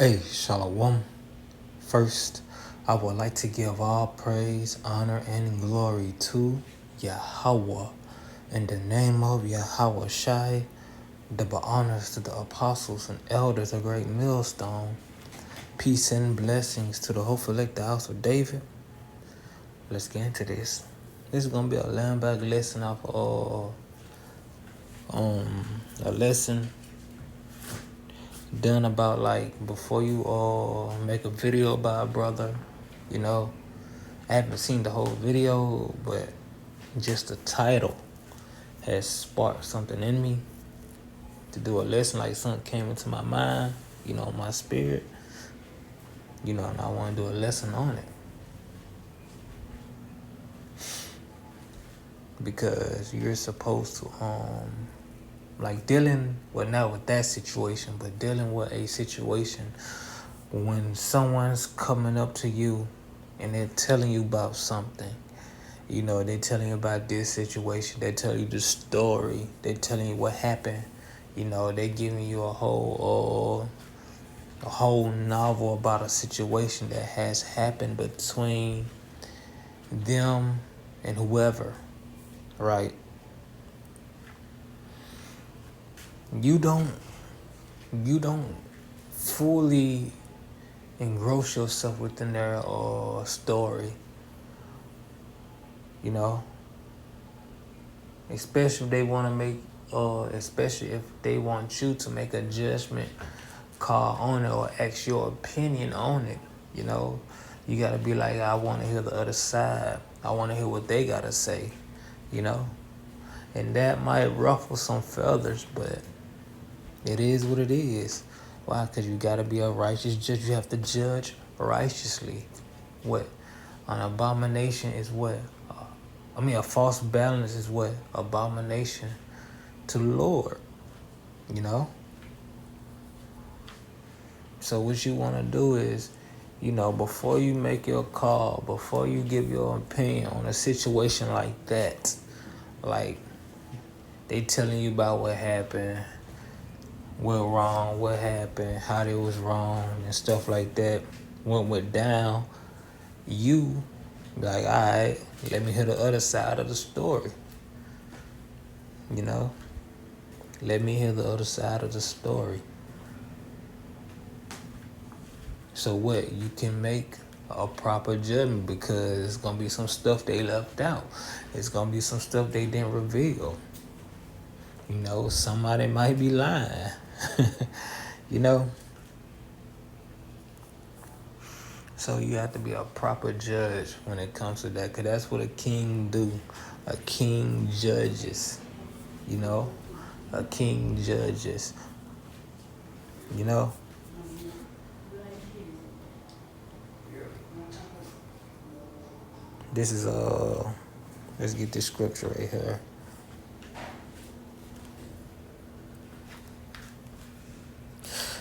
Hey, Shalom. First, I would like to give all praise, honor, and glory to Yahweh. In the name of Yahweh Shai, double honors to the apostles and elders of Great Millstone. Peace and blessings to the hopeful elect the house of David. Let's get into this. This is gonna be a land back lesson off a lesson done about like before you make a video about a brother, you know. I haven't seen the whole video, but just the title has sparked something in me to do a lesson. Like something came into my mind, my spirit, and I want to do a lesson on it. Because you're supposed to, like dealing, well, not with that situation, but dealing with a situation when someone's coming up to you and they're telling you about something. They're telling you about this situation. They tell you the story. They're telling you what happened. They're giving you a whole novel about a situation that has happened between them and whoever, right? You don't fully engross yourself within their story. Especially if they want to make, especially if they want you to make a judgment call on it or ask your opinion on it. You gotta be like, I want to hear the other side. I want to hear what they gotta say. And that might ruffle some feathers, but it is what it is. Why? Because you gotta be a righteous judge. You have to judge righteously. What? An abomination is what? A false balance is what? Abomination to the Lord. So what you want to do is, before you make your call, before you give your opinion on a situation like that, like they telling you about what happened, what wrong, what happened, how they was wrong, and stuff like that, what went down, you like, all right, let me hear the other side of the story. Let me hear the other side of the story. So what? You can make a proper judgment, because it's going to be some stuff they left out. It's going to be some stuff they didn't reveal. Somebody might be lying. So you have to be a proper judge when it comes to that, because that's what a king do. A king judges. A king judges. This is let's get this scripture right here.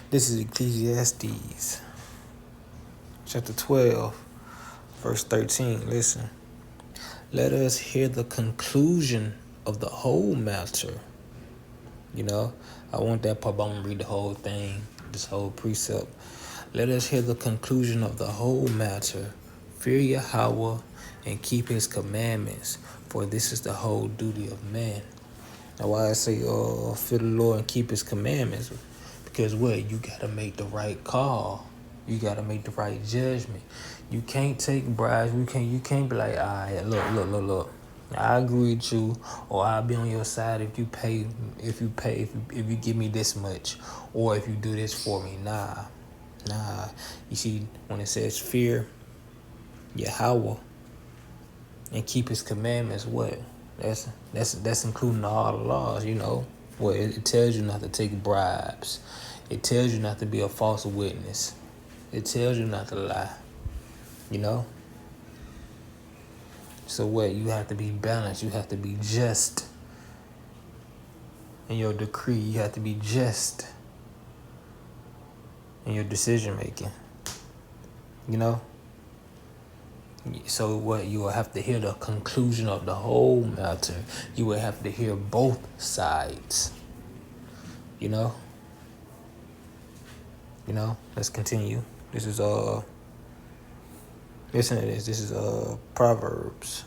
This is Ecclesiastes chapter 12, verse 13. Listen. Let us hear the conclusion of the whole matter. I want that part, but I'm going to read the whole thing, this whole precept. Let us hear the conclusion of the whole matter. Fear Yahweh and keep his commandments, for this is the whole duty of man. Now why I say fear the Lord and keep his commandments? Because what? You got to make the right call. You got to make the right judgment. You can't take bribes. You can't be like, all right, look. I agree with you, or I'll be on your side if you give me this much, or if you do this for me. Nah. You see, when it says fear Yahweh and keep his commandments, what? That's including all the laws, Well, it tells you not to take bribes. It tells you not to be a false witness. It tells you not to lie. So what? You have to be balanced. You have to be just in your decree. You have to be just in your decision making. So what? You will have to hear the conclusion of the whole matter. You will have to hear both sides. Let's continue. This is listen to this. This is Proverbs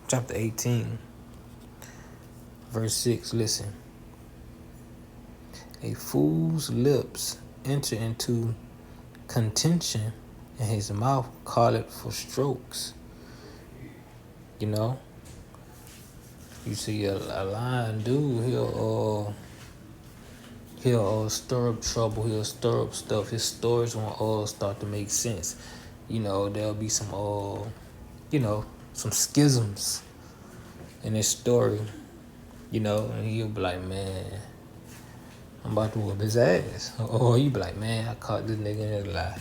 chapter 18, verse 6. Listen. A fool's lips enter into contention, and his mouth calleth for strokes. You see a lying dude, he'll stir up trouble, he'll stir up stuff. His stories won't all start to make sense. There'll be some some schisms in his story, and he'll be like, man, I'm about to whoop his ass. Or you be like, man, I caught this nigga in a lie.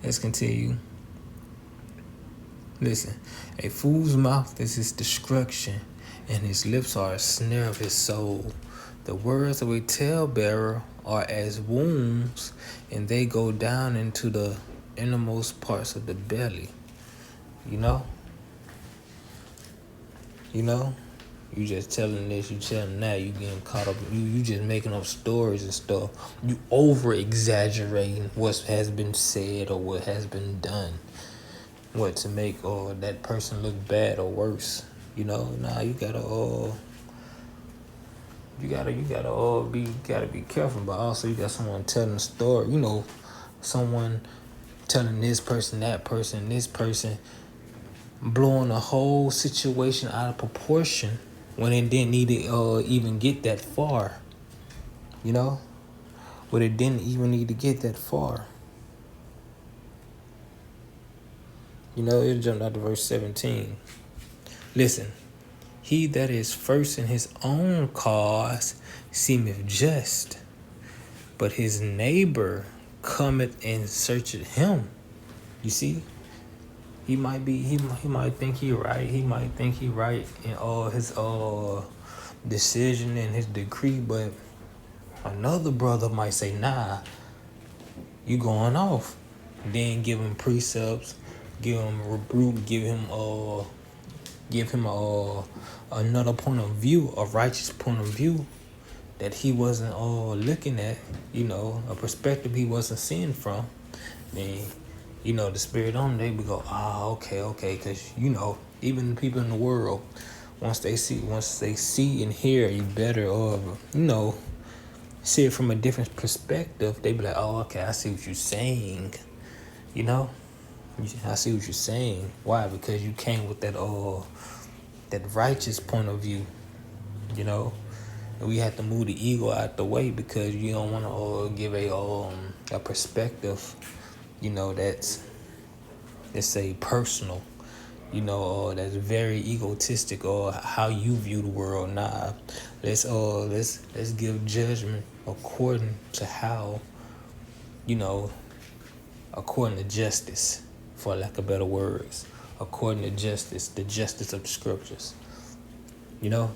Let's continue. Listen, a fool's mouth is his destruction, and his lips are a snare of his soul. The words of a talebearer are as wounds, and they go down into the innermost parts of the belly. You just telling this, you telling that, you getting caught up. You just making up stories and stuff. You over exaggerating what has been said or what has been done. What to make that person look bad or worse. You gotta be careful, but also you got someone telling a story. Someone telling this person, that person, this person, blowing the whole situation out of proportion when it didn't need to even get that far. When it didn't even need to get that far. It jumped out to verse 17. Listen, he that is first in his own cause seemeth just, but his neighbor cometh and searcheth him. You see, he might think he right. He might think he right in all his decision and his decree, but another brother might say, nah, you going off. Then give him precepts, give him rebuke, give him another point of view, a righteous point of view that he wasn't looking at, a perspective he wasn't seeing from. Then, the spirit on they would go, okay, because even the people in the world, once they see and hear you better, or see it from a different perspective, they be like, oh, okay, I see what you're saying. I see what you're saying. Why? Because you came with that righteous point of view. And we have to move the ego out the way because you don't want to give a perspective, that's, let's say, personal. That's very egotistic, or how you view the world. Nah, let's give judgment according to how, according to justice, for lack of better words, according to justice, the justice of the scriptures. Listen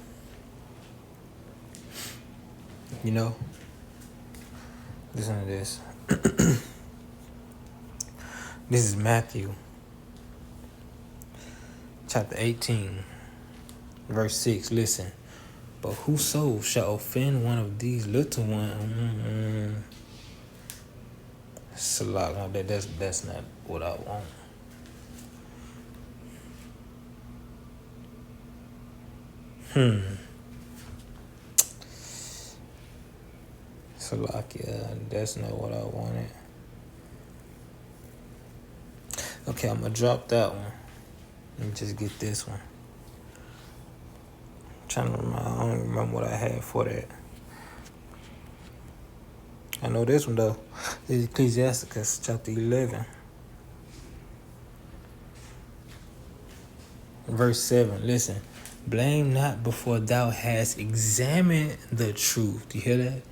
to this. This is Matthew chapter 18, verse 6. Listen, but whoso shall offend one of these little ones, that's not what I want. Salakia, that's not what I wanted. Okay, I'm gonna drop that one. Let me just get this one. I don't remember what I had for that. I know this one though. This is Ecclesiasticus chapter 11. Verse 7. Listen. Blame not before thou hast examined the truth. You hear that?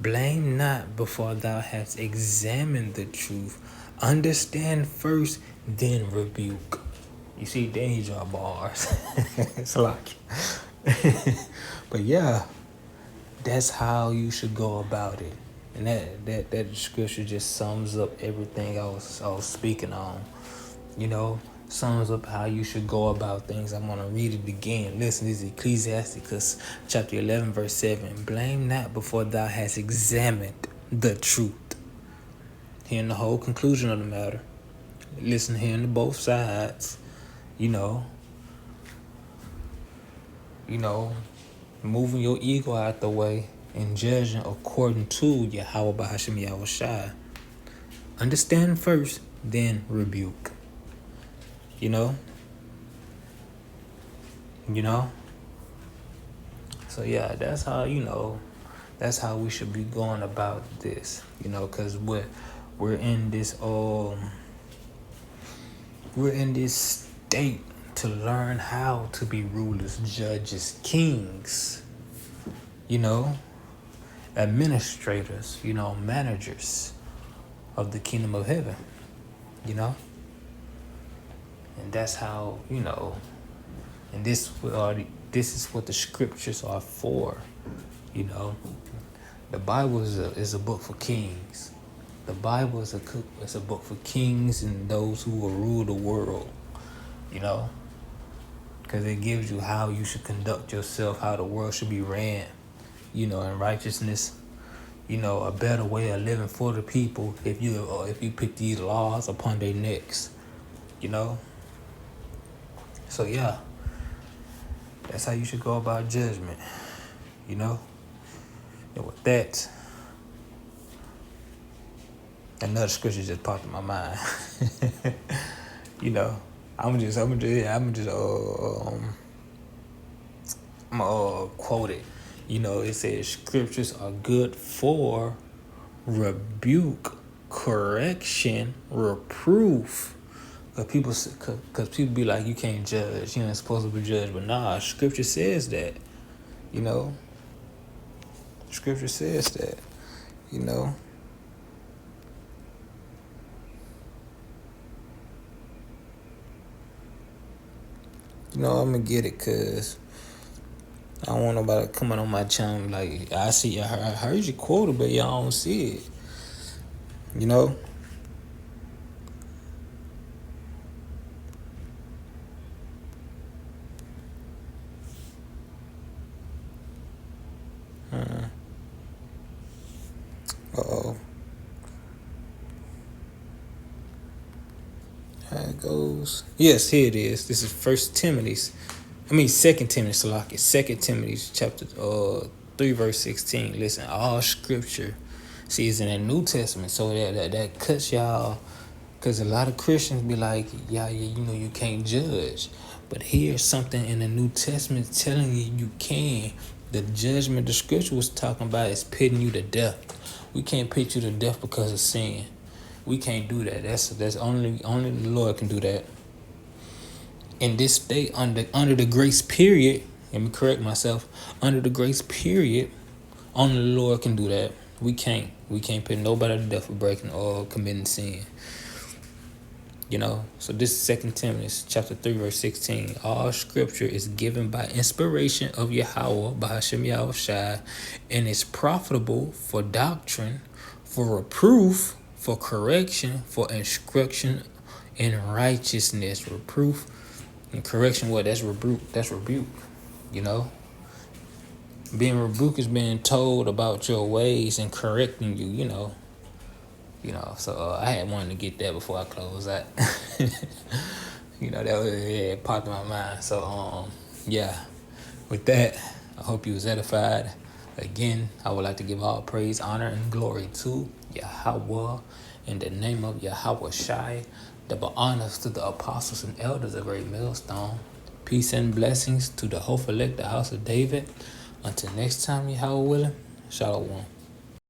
Blame not before thou hast examined the truth. Understand first, then rebuke. You see, then he draw bars. It's like, but yeah, that's how you should go about it. And that scripture just sums up everything I was speaking on. sums up how you should go about things. I'm going to read it again. Listen, this is Ecclesiasticus chapter 11, verse 7. Blame not before thou hast examined the truth. Hearing the whole conclusion of the matter. Listen, hearing to both sides. Moving your ego out the way and judging according to Yahweh Bahasham Yahweh Shai. Understand first, then rebuke. So yeah, that's how we should be going about this, because we're in this state to learn how to be rulers, judges, kings, administrators, managers of the kingdom of heaven, and that's how, and this is what the scriptures are for, The Bible is a book for kings. The Bible is a book for kings and those who will rule the world, because it gives you how you should conduct yourself, how the world should be ran, in righteousness, a better way of living for the people if you put these laws upon their necks, So yeah, that's how you should go about judgment, And with that, another scripture just popped in my mind. I'm gonna quote it. It says scriptures are good for rebuke, correction, reproof. Cause people be like, you can't judge, you ain't supposed to be judged, but nah, scripture says that. Scripture says that. I'm gonna get it, cause I don't want nobody coming on my channel like, I heard you quoted, but y'all don't see it. Uh-oh. How it goes. Yes, here it is. This is 2 Timothy, Salaki. 2 Timothy chapter 3, verse 16. Listen, all scripture, see, it's in the New Testament, so that cuts y'all, because a lot of Christians be like, yeah, you can't judge. But here's something in the New Testament telling you can. The judgment the scripture was talking about is pitting you to death. We can't pit you to death because of sin. We can't do that. That's only the Lord can do that. In this state, under the grace period, let me correct myself, under the grace period, only the Lord can do that. We can't put nobody to death for breaking or committing sin. So this is 2 Timothy chapter 3, verse 16. All scripture is given by inspiration of Yahweh, by Hashem Yahweh Shai, and is profitable for doctrine, for reproof, for correction, for instruction in righteousness. Reproof and correction, that's rebuke. That's rebuke. Being rebuked is being told about your ways and correcting you, So I had wanted to get that before I close out. That popped in my mind. So yeah. With that, I hope you was edified. Again, I would like to give all praise, honor, and glory to Yahweh in the name of Yahweh Shai. Double honors to the apostles and elders of Great Millstone. Peace and blessings to the whole elect, the house of David. Until next time, Yahweh willing, Shalom.